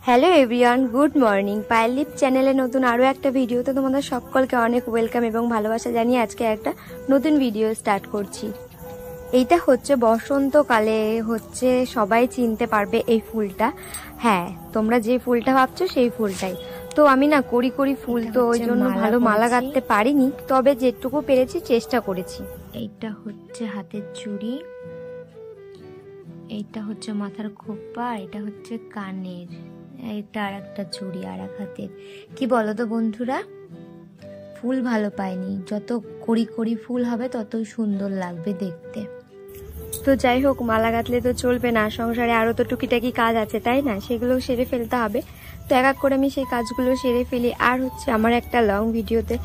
Hello everyone, good morning. Payel lip চ্যানেলে নতুন আরও একটা ভিডিওতে তোমাদের সকলকে অনেক ওয়েলকাম এবং ভালোবাসা জানিয়ে আজকে একটা নতুন ভিডিও স্টার্ট করছি। এইটা হচ্ছে বসন্তকালে হচ্ছে সবাই চিনতে পারবে এই ফুলটা। হ্যাঁ, তোমরা যে ফুলটা ভাবছো সেই ফুলটাই। তো আমি না করি ফুল, তো ওই জন্য ভালো মালা গাঁথতে পারিনি, তবে যেটুকু পেরেছি চেষ্টা করেছি। এইটা হচ্ছে হাতের চুড়ি, এইটা হচ্ছে মাথার খোপা, এটা হচ্ছে কানের, এটা আর একটা চুড়ি আর এক হাতের। কি বলো তো বন্ধুরা, ফুল ভালো পাইনি, যত কড়ি ফুল হবে ততই সুন্দর লাগবে দেখতে। তো যাই হোক, মালা গাঁথলে তো চলবে না, সংসারে আরো তো টুকিটাকি কাজ আছে তাই না, সেগুলো সেরে ফেলতে হবে। তো এক এক করে আমি সেই কাজগুলো সেরে ফেলি। আর হচ্ছে আমার একটা লং ভিডিওতে,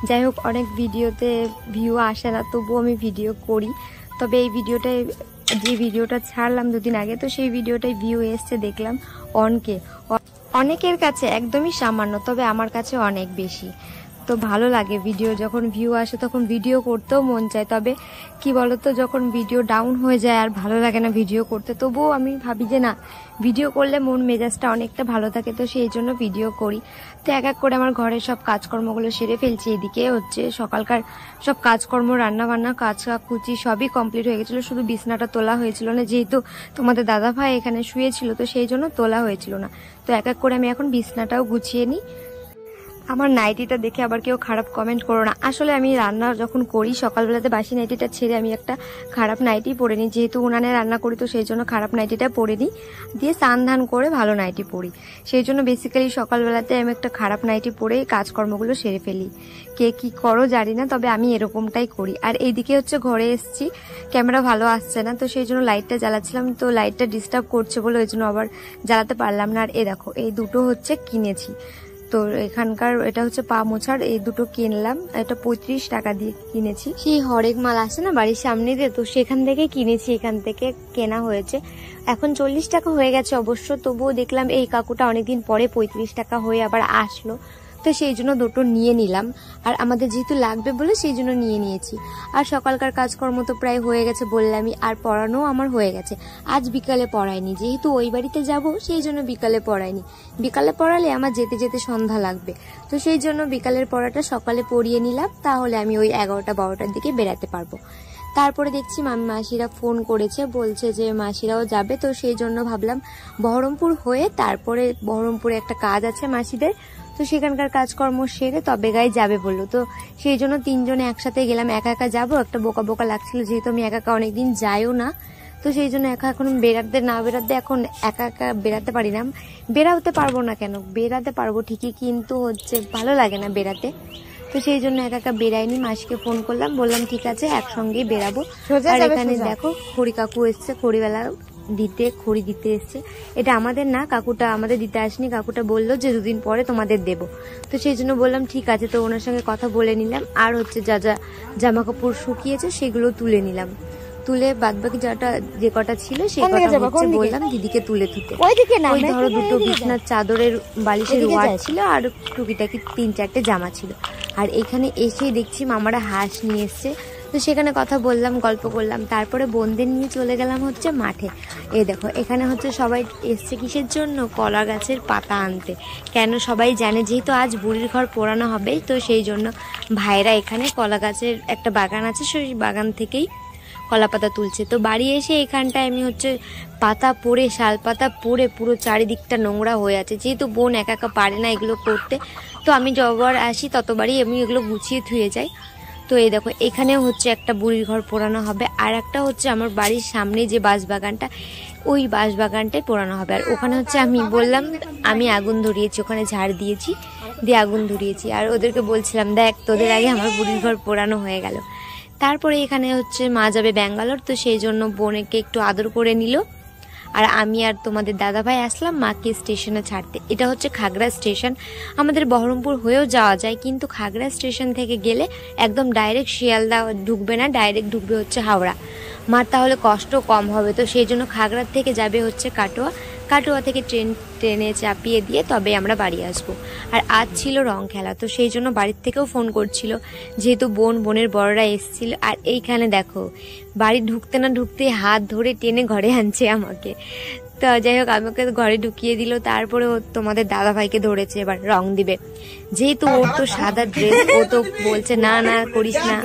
যাই হোক অনেক ভিডিওতে ভিউ আসে না, তবুও আমি ভিডিও করি। তবে এই ভিডিওটায়, যে ভিডিওটা ছাড়লাম দুদিন আগে, তো সেই ভিডিওটাই ভিউ এসছে দেখলাম অনকে। অনেকের কাছে একদমই সামান্য, তবে আমার কাছে অনেক বেশি। তো ভালো লাগে ভিডিও যখন ভিউ আসে, তখন ভিডিও করতেও মন চায়। তবে কি বলতো, যখন ভিডিও ডাউন হয়ে যায় আর ভালো লাগে না ভিডিও করতে, তবুও আমি ভাবি যে না, ভিডিও করলে মন মেজাজটা অনেকটা ভালো থাকে, তো সেই জন্য ভিডিও করি। তো এক এক করে আমার ঘরের সব কাজকর্মগুলো সেরে ফেলছি। এদিকে হচ্ছে সকালকার সব কাজকর্ম, রান্নাবান্না, কুচি সবই কমপ্লিট হয়ে গেছিলো, শুধু বিছনাটা তোলা হয়েছিল না, যেহেতু তোমাদের দাদা ভাই এখানে শুয়েছিল, তো সেই জন্য তোলা হয়েছিল না। তো এক এক করে আমি এখন বিছনাটাও গুছিয়ে নিই। আমার নাইটিটা দেখে আবার কেউ খারাপ কমেন্ট করো না। আসলে আমি রান্না যখন করি সকালবেলাতে বাসি নাইটিটা ছেড়ে আমি একটা খারাপ নাইটি পরে নিই, যেহেতু উনানে রান্না করি, তো সেই জন্য খারাপ নাইটিটা পরে নিই, দিয়ে স্নান ধান করে ভালো নাইটি পরি। সেই জন্য বেসিক্যালি সকালবেলাতে আমি একটা খারাপ নাইটি পরে কাজকর্মগুলো সেরে ফেলি। কে কি করো জানি না, তবে আমি এরকমটাই করি। আর এইদিকে হচ্ছে ঘরে এসেছি, ক্যামেরা ভালো আসছে না, তো সেই জন্য লাইটটা জ্বালাচ্ছিলাম, তো লাইটটা ডিস্টার্ব করছে বলে ওই জন্য আবার জ্বালাতে পারলাম না। আর এ দেখো, এই দুটো হচ্ছে কিনেছি। তো এখানকার এটা হচ্ছে পা মোছার, এই দুটো কিনলাম, এটা 35 টাকা দিয়ে কিনেছি। সেই হরেক মাল আসে না বাড়ির সামনে দিয়ে, তো সেখান থেকে কিনেছি, এখান থেকে কেনা হয়েছে। এখন 40 টাকা হয়ে গেছে অবশ্য, তবুও দেখলাম এই কাকুটা অনেকদিন পরে 35 টাকা হয়ে আবার আসলো, তো সেই জন্য দুটো নিয়ে নিলাম। আর আমাদের যেহেতু লাগবে বলে সেই জন্য নিয়ে নিয়েছি। আর সকালকার কাজকর্ম তো প্রায় হয়ে গেছে বললামই, আর পড়ানো আমার হয়ে গেছে। আজ বিকালে পড়াইনি, যেহেতু ওই বাড়িতে যাব সেই জন্য বিকালে পড়াইনি। বিকালে পড়ালে আমার যেতে যেতে সন্ধ্যা লাগবে, তো সেই জন্য বিকালের পড়াটা সকালে পড়িয়ে নিলাম, তাহলে আমি ওই 11টা-12টার দিকে বেরাতে পারবো। তারপরে দেখছি মাসিরা ফোন করেছে, বলছে যে মাসিরাও যাবে, তো সেই জন্য ভাবলাম বহরমপুর হয়ে তারপরে বহরমপুরে একটা কাজ আছে মাসিদের, তো সেখানকার কাজকর্ম সেরে তবে গায়ে যাবে বললো। তো সেই জন্য তিনজনে একসাথে গেলাম। একা একা যাবো, একটা বোকা বোকা লাগছিল, যেহেতু আমি একা একা অনেকদিন যাইও না, তো সেই জন্য এখন বেরাতে এখন একা একা বেরাতে পারি না। বেরাতে পারবো না কেন, বেরাতে পারবো ঠিকই, কিন্তু হচ্ছে ভালো লাগে না বেরাতে, তো সেই জন্য একা একা বেরাইনি। মাসিকে ফোন করলাম, বললাম ঠিক আছে একসঙ্গেই বেরাবো। আর এখানে দেখো খড়ি কাকু এসছে, খড়ি দিতে এসছে। এটা আমাদের না, কাকুটা আমাদের দিতে আসেনি, কাকুটা বললো যে 2 দিন পরে তোমাদের দেবো, তো সেই জন্য বললাম ঠিক আছে। তো ওনার সঙ্গে কথা বলে নিলাম, আর হচ্ছে যা যা জামা কাপড় শুকিয়েছে সেগুলো তুলে নিলাম, তুলে বাদবাকি যে কটা ছিল সেই কটা হচ্ছে বললাম দিদিকে তুলে থুতে। ওই ধরো দুটো বিছনার চাদরের বালিশের ওয়ার ছিল, আর টুকিটাকি 3-4টে জামা ছিল। আর এখানে এসেই দেখছি মামারা হাঁস নিয়ে এসছে, তো সেখানে কথা বললাম, গল্প করলাম, তারপরে বোনদের নিয়ে চলে গেলাম হচ্ছে মাঠে। এই দেখো এখানে হচ্ছে সবাই এসছে কিসের জন্য, কলা গাছের পাতা আনতে। কেন সবাই জানে, যেহেতু আজ বুড়ির ঘর পোড়ানো হবে, তো সেই জন্য ভাইরা এখানে কলা গাছের একটা বাগান আছে, সেই বাগান থেকেই কলা পাতা তুলছে। তো বাড়ি এসে এখানটায় আমি হচ্ছে পাতা পড়ে, শাল পাতা পড়ে পুরো চারিদিকটা নোংরা হয়ে আছে, যেহেতু বোন একা একা পারে না এগুলো করতে, তো আমি যতবার আসি ততবারই আমি এগুলো গুছিয়ে ধুয়ে যাই। তো এই দেখো এখানেও হচ্ছে একটা বুড়ির ঘর পোড়ানো হবে, আর একটা হচ্ছে আমার বাড়ির সামনে যে বাঁশবাগানটা, ওই বাঁশবাগানটায় পোড়ানো হবে। আর ওখানে হচ্ছে আমি বললাম আমি আগুন ধরিয়েছি, ওখানে ঝাড় দিয়েছি, দিয়ে আগুন ধরিয়েছি। আর ওদেরকে বলছিলাম দেখ তোদের আগে আমার বুড়ির ঘর পোড়ানো হয়ে গেল। তারপরে এখানে হচ্ছে মা যাবে ব্যাঙ্গালোর, তো সেই জন্য বোনকে একটু আদর করে নিল। আর আমি আর তোমাদের দাদাভাই আসলাম মাকে স্টেশনে ছাড়তে। এটা হচ্ছে খাগড়া স্টেশন, আমাদের বহরমপুর হয়েও যাওয়া যায়, কিন্তু খাগড়া স্টেশন থেকে গেলে একদম ডাইরেক্ট শিয়ালদা ঢুকবে না, ডাইরেক্ট ঢুকবে হচ্ছে হাওড়া। মার তাহলে কষ্ট কম হবে, তো সেই জন্য খাগড়ার থেকে যাবে হচ্ছে কাটোয়া, কাটোয়া থেকে ট্রেনে চাপিয়ে দিয়ে তবে আমরা বাড়ি আসবো। আর আজ ছিল রং খেলা, তো সেই জন্য বাড়ির থেকেও ফোন করছিল, যেহেতু বোনের বড়রা এসেছিল। আর এইখানে দেখো বাড়ি ঢুকতে না ঢুকতে হাত ধরে টেনে ঘরে আনছে আমাকে। তো যাই হোক আমাকে ঘরে ঢুকিয়ে দিল, তারপরে ও তোমাদের দাদা ভাইকে ধরেছে এবার রং দিবে। যেহেতু ওর তো সাদা ড্রেস, ও তো বলছে না না করিস না।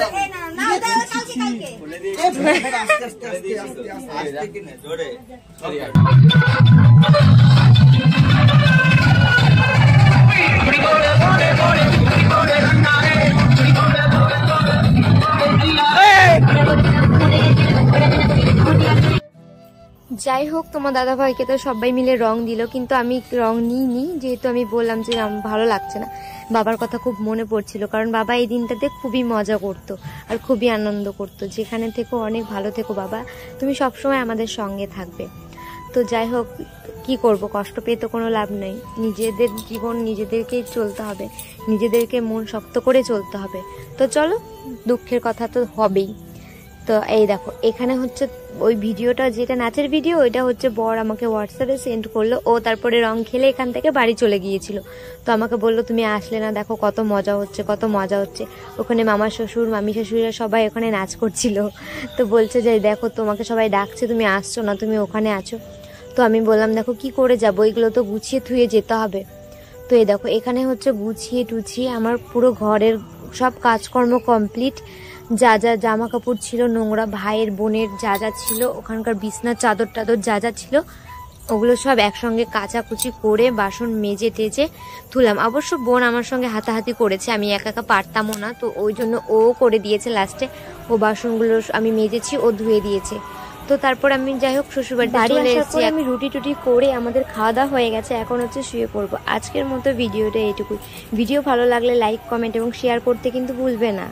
যাই হোক তোমার দাদা ভাইকে তো সবাই মিলে রং দিল, কিন্তু আমি রং নিইনি, যেহেতু আমি বললাম যে ভালো লাগছে না। বাবার কথা খুব মনে পড়ছিল, কারণ বাবা এই দিনটাতে খুবই মজা করতো আর খুবই আনন্দ করতো। যেখানে থেকো অনেক ভালো থেকো বাবা, তুমি সবসময় আমাদের সঙ্গে থাকবে। তো যাই হোক কি করব, কষ্ট পেয়ে তো কোনো লাভ নেই। নিজেদের জীবন নিজেদেরকেই চলতে হবে, নিজেদেরকে মন শক্ত করে চলতে হবে। তো চলো, দুঃখের কথা তো হবেই। তো এই দেখো এখানে হচ্ছে ওই ভিডিওটা, যেটা নাচের ভিডিও, ওইটা হচ্ছে বর আমাকে হোয়াটসঅ্যাপে সেন্ড করলো। ও তারপরে রং খেলে এখান থেকে বাড়ি চলে গিয়েছিল। তো আমাকে বললো তুমি আসলে না, দেখো কত মজা হচ্ছে, কত মজা হচ্ছে। ওখানে মামা শ্বশুর মামি শ্বশুরা সবাই ওখানে নাচ করছিল। তো বলছে যে দেখো তোমাকে সবাই ডাকছে, তুমি আসছো না, তুমি ওখানে আছো। তো আমি বললাম দেখো কি করে যাবো, এগুলো তো গুছিয়ে থুয়ে যেতে হবে। তো এই দেখো এখানে হচ্ছে গুছিয়ে টুছিয়ে আমার পুরো ঘরের সব কাজকর্ম কমপ্লিট। যা যা জামা কাপড় ছিল নোংরা, ভাইয়ের বোনের যা যা ছিল, ওখানকার বিছনার চাদর টাদর যা যা ছিল, ওগুলো সব একসঙ্গে কাচাকুচি করে বাসন মেজে টেজে ধুলাম। অবশ্য বোন আমার সঙ্গে হাতাহাতি করেছে, আমি একা একা পারতামও না, তো ওই জন্য ও করে দিয়েছে লাস্টে। ও বাসনগুলো আমি মেজেছি, ও ধুয়ে দিয়েছে। তো তারপর আমি যাই হোক শ্বশুরবাড়ি চলে এসেছি। আমি রুটি টুটি করে আমাদের খাওয়া দাওয়া হয়ে গেছে, এখন হচ্ছে শুয়ে পড়বো। আজকের মতো ভিডিওটা এইটুকুই। ভিডিও ভালো লাগলে লাইক কমেন্ট এবং শেয়ার করতে কিন্তু ভুলবে না।